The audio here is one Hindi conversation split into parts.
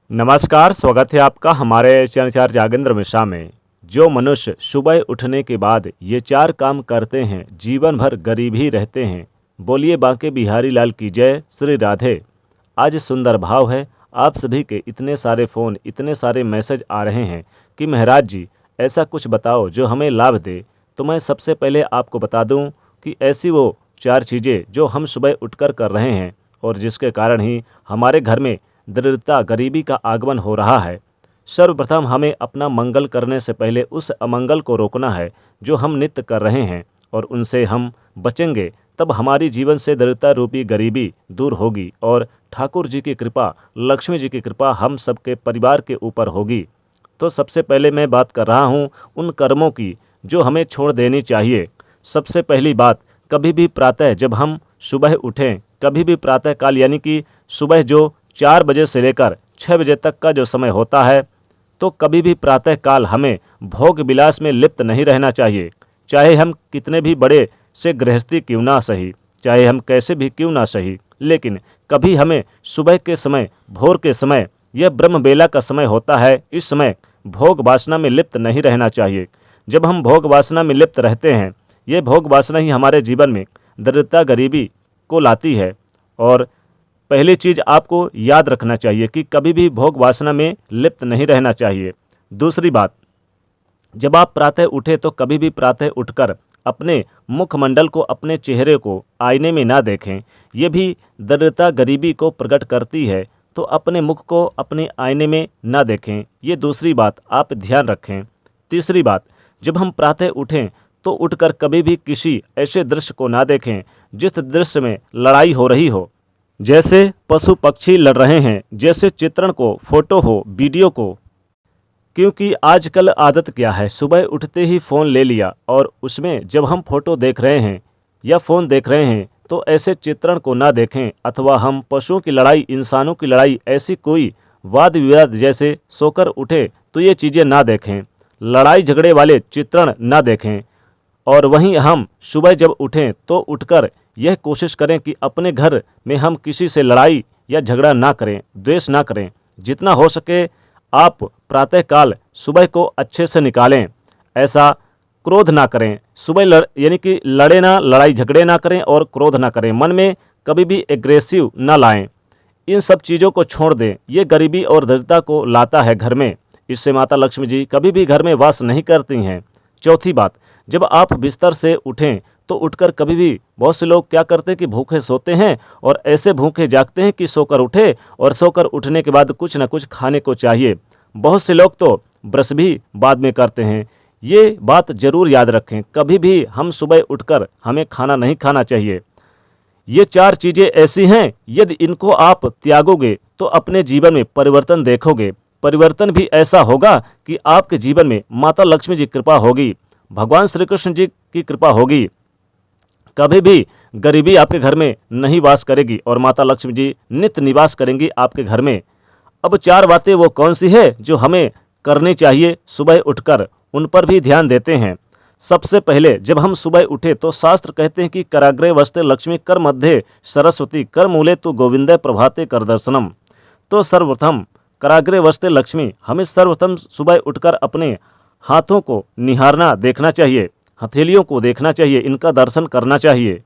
नमस्कार, स्वागत है आपका हमारे चैनल चार जागेंद्र मिश्रा में। जो मनुष्य सुबह उठने के बाद ये चार काम करते हैं, जीवन भर गरीब ही रहते हैं। बोलिए बांके बिहारी लाल की जय, श्री राधे। आज सुंदर भाव है। आप सभी के इतने सारे फ़ोन, इतने सारे मैसेज आ रहे हैं कि महाराज जी ऐसा कुछ बताओ जो हमें लाभ दे। तो मैं सबसे पहले आपको बता दूं कि ऐसी वो चार चीज़ें जो हम सुबह उठकर कर रहे हैं और जिसके कारण ही हमारे घर में दरिद्रता, गरीबी का आगमन हो रहा है। सर्वप्रथम हमें अपना मंगल करने से पहले उस अमंगल को रोकना है जो हम नित्य कर रहे हैं, और उनसे हम बचेंगे तब हमारी जीवन से दरिद्रता रूपी गरीबी दूर होगी और ठाकुर जी की कृपा, लक्ष्मी जी की कृपा हम सबके परिवार के ऊपर होगी। तो सबसे पहले मैं बात कर रहा हूँ उन कर्मों की जो हमें छोड़ देनी चाहिए। सबसे पहली बात, कभी भी प्रातः जब हम सुबह उठें, कभी भी प्रातः काल यानी कि सुबह जो 4 बजे से लेकर 6 बजे तक का जो समय होता है, तो कभी भी प्रातः काल हमें भोग विलास में लिप्त नहीं रहना चाहिए। चाहे हम कितने भी बड़े से गृहस्थी क्यों ना सही, चाहे हम कैसे भी क्यों ना सही, लेकिन कभी हमें सुबह के समय, भोर के समय, यह ब्रह्म बेला का समय होता है, इस समय भोग वासना में लिप्त नहीं रहना चाहिए। जब हम भोग वासना में लिप्त रहते हैं, ये भोग वासना ही हमारे जीवन में दरिद्रता, गरीबी को लाती है। और पहली चीज़ आपको याद रखना चाहिए कि कभी भी भोग वासना में लिप्त नहीं रहना चाहिए। दूसरी बात, जब आप प्रातः उठे तो कभी भी प्रातः उठकर अपने मुखमंडल को, अपने चेहरे को आईने में ना देखें। ये भी दरिद्रता, गरीबी को प्रकट करती है। तो अपने मुख को अपने आईने में ना देखें, ये दूसरी बात आप ध्यान रखें। तीसरी बात, जब हम प्रातः उठें तो उठकर कभी भी किसी ऐसे दृश्य को ना देखें जिस दृश्य में लड़ाई हो रही हो, जैसे पशु पक्षी लड़ रहे हैं, जैसे चित्रण को, फोटो हो, वीडियो को। क्योंकि आजकल आदत क्या है, सुबह उठते ही फ़ोन ले लिया और उसमें जब हम फोटो देख रहे हैं या फ़ोन देख रहे हैं तो ऐसे चित्रण को ना देखें, अथवा हम पशुओं की लड़ाई, इंसानों की लड़ाई, ऐसी कोई वाद विवाद जैसे सोकर उठे तो ये चीज़ें ना देखें, लड़ाई झगड़े वाले चित्रण ना देखें। और वहीं हम सुबह जब उठें तो उठकर यह कोशिश करें कि अपने घर में हम किसी से लड़ाई या झगड़ा ना करें, द्वेष ना करें। जितना हो सके आप प्रातःकाल सुबह को अच्छे से निकालें, ऐसा क्रोध ना करें। सुबह यानी कि लड़े ना, लड़ाई झगड़े ना करें और क्रोध ना करें, मन में कभी भी एग्रेसिव ना लाएं। इन सब चीज़ों को छोड़ दें, ये गरीबी और दरिद्रता को लाता है घर में। इससे माता लक्ष्मी जी कभी भी घर में वास नहीं करती हैं। चौथी बात, जब आप बिस्तर से उठें तो उठकर कभी भी, बहुत से लोग क्या करते हैं कि भूखे सोते हैं और ऐसे भूखे जागते हैं कि सोकर उठे और सोकर उठने के बाद कुछ ना कुछ खाने को चाहिए। बहुत से लोग तो ब्रश भी बाद में करते हैं। ये बात जरूर याद रखें, कभी भी हम सुबह उठकर हमें खाना नहीं खाना चाहिए। ये चार चीज़ें ऐसी हैं, यदि इनको आप त्यागोगे तो अपने जीवन में परिवर्तन देखोगे। परिवर्तन भी ऐसा होगा कि आपके जीवन में माता लक्ष्मी जी की कृपा होगी, भगवान श्री कृष्ण जी की कृपा होगी। कभी भी गरीबी आपके घर में नहीं वास करेगी और माता लक्ष्मी जी नित्य निवास करेंगी आपके घर में। अब चार बातें वो कौन सी है जो हमें करनी चाहिए सुबह उठकर, उन पर भी ध्यान देते हैं। सबसे पहले जब हम सुबह उठे तो शास्त्र कहते हैं कि कराग्रे वस्ते लक्ष्मी, कर मध्य सरस्वती, कर मूले तो गोविंदे प्रभाते कर दर्शनम। तो सर्वप्रथम कराग्रे वस्ते लक्ष्मी, हमें सर्वप्रथम सुबह उठकर अपने हाथों को निहारना, देखना चाहिए, हथेलियों को देखना चाहिए, इनका दर्शन करना चाहिए।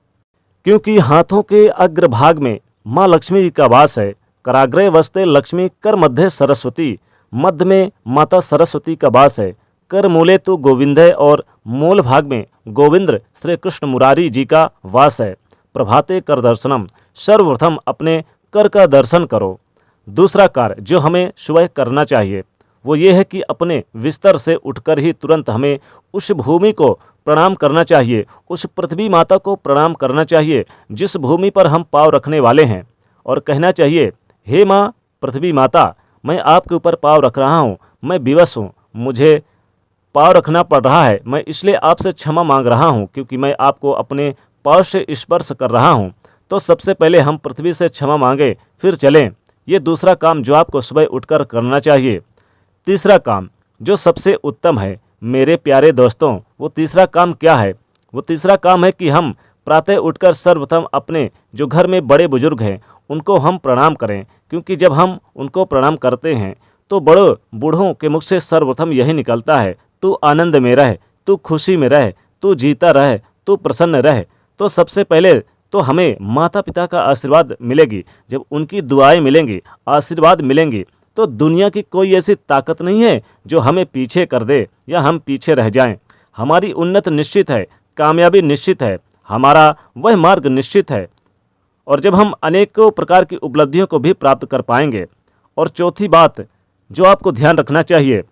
क्योंकि हाथों के अग्रभाग में माँ लक्ष्मी जी का वास है। कराग्रे वस्ते लक्ष्मी, कर मध्य सरस्वती, मध्य में माता सरस्वती का वास है। कर मूले तो गोविंद है, और मूल भाग में गोविंद श्री कृष्ण मुरारी जी का वास है। प्रभाते कर दर्शनम, सर्वप्रथम अपने कर का दर्शन करो। दूसरा कार्य जो हमें सुबह करना चाहिए वो ये है कि अपने बिस्तर से उठकर ही तुरंत हमें उस भूमि को प्रणाम करना चाहिए, उस पृथ्वी माता को प्रणाम करना चाहिए जिस भूमि पर हम पाँव रखने वाले हैं, और कहना चाहिए, हे माँ पृथ्वी माता, मैं आपके ऊपर पाँव रख रहा हूँ, मैं विवश हूँ, मुझे पाँव रखना पड़ रहा है, मैं इसलिए आपसे क्षमा मांग रहा हूँ क्योंकि मैं आपको अपने पाँव से स्पर्श कर रहा हूँ। तो सबसे पहले हम पृथ्वी से क्षमा मांगे फिर चलें। ये दूसरा काम जो आपको सुबह उठकर करना चाहिए। तीसरा काम जो सबसे उत्तम है मेरे प्यारे दोस्तों, वो तीसरा काम क्या है? वो तीसरा काम है कि हम प्रातः उठकर सर्वप्रथम अपने जो घर में बड़े बुजुर्ग हैं उनको हम प्रणाम करें, क्योंकि जब हम उनको प्रणाम करते हैं तो बड़ों बूढ़ों के मुख से सर्वप्रथम यही निकलता है, तू आनंद में रह, तू खुशी में रह, तू जीता रह, तू प्रसन्न रह। तो सबसे पहले तो हमें माता पिता का आशीर्वाद मिलेगी। जब उनकी दुआएं मिलेंगी, आशीर्वाद मिलेंगी, तो दुनिया की कोई ऐसी ताकत नहीं है जो हमें पीछे कर दे या हम पीछे रह जाएं। हमारी उन्नत निश्चित है, कामयाबी निश्चित है, हमारा वह मार्ग निश्चित है। और जब हम अनेकों प्रकार की उपलब्धियों को भी प्राप्त कर पाएंगे। और चौथी बात जो आपको ध्यान रखना चाहिए,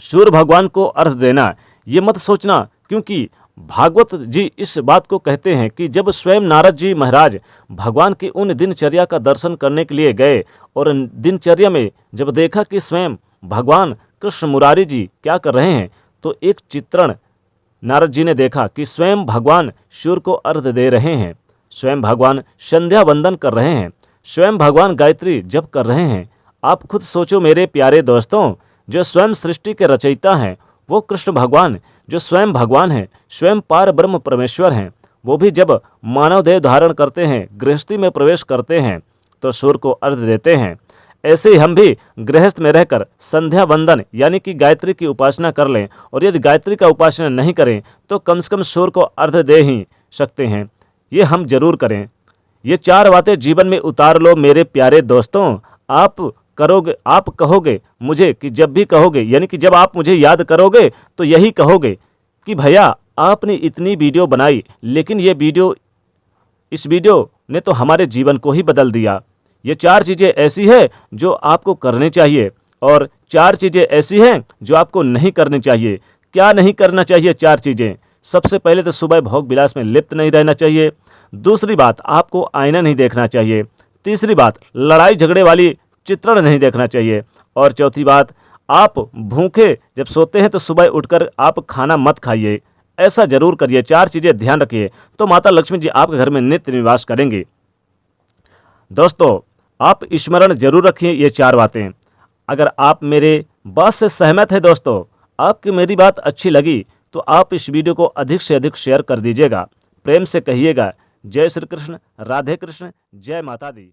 सूर्य भगवान को अर्घ देना। ये मत सोचना, क्योंकि भागवत जी इस बात को कहते हैं कि जब स्वयं नारद जी महाराज भगवान की उन दिनचर्या का दर्शन करने के लिए गए और दिनचर्या में जब देखा कि स्वयं भगवान कृष्ण मुरारी जी क्या कर रहे हैं, तो एक चित्रण नारद जी ने देखा कि स्वयं भगवान सूर्य को अर्घ दे रहे हैं, स्वयं भगवान संध्या वंदन कर रहे हैं, स्वयं भगवान गायत्री जप कर रहे हैं। आप खुद सोचो मेरे प्यारे दोस्तों, जो स्वयं सृष्टि के रचयिता हैं वो कृष्ण भगवान, जो स्वयं भगवान हैं, स्वयं पार ब्रह्म परमेश्वर हैं, वो भी जब मानव देह धारण करते हैं, गृहस्थी में प्रवेश करते हैं, तो सूर्य को अर्घ देते हैं। ऐसे ही हम भी गृहस्थ में रहकर संध्या वंदन यानी कि गायत्री की उपासना कर लें, और यदि गायत्री का उपासना नहीं करें तो कम से कम सूर्य को अर्घ दे ही सकते हैं। ये हम जरूर करें। ये 4 बातें जीवन में उतार लो मेरे प्यारे दोस्तों। आप कहोगे मुझे कि जब भी कहोगे, यानी कि जब आप मुझे याद करोगे तो यही कहोगे कि भैया आपने इतनी वीडियो बनाई, लेकिन इस वीडियो ने तो हमारे जीवन को ही बदल दिया। ये 4 चीज़ें ऐसी है जो आपको करनी चाहिए, और 4 चीज़ें ऐसी हैं जो आपको नहीं करनी चाहिए। क्या नहीं करना चाहिए 4 चीज़ें? सबसे पहले तो सुबह भोग विलास में लिप्त नहीं रहना चाहिए। दूसरी बात, आपको आईना नहीं देखना चाहिए। तीसरी बात, लड़ाई झगड़े वाली चित्रण नहीं देखना चाहिए। और चौथी बात, आप भूखे जब सोते हैं तो सुबह उठकर आप खाना मत खाइए। ऐसा जरूर करिए, 4 चीज़ें ध्यान रखिए, तो माता लक्ष्मी जी आपके घर में नित्य निवास करेंगी। दोस्तों, आप स्मरण जरूर रखिए ये 4 बातें। अगर आप मेरे बात से सहमत हैं दोस्तों, आपकी मेरी बात अच्छी लगी, तो आप इस वीडियो को अधिक से अधिक शेयर कर दीजिएगा। प्रेम से कहिएगा जय श्री कृष्ण, राधे कृष्ण, जय माता दी।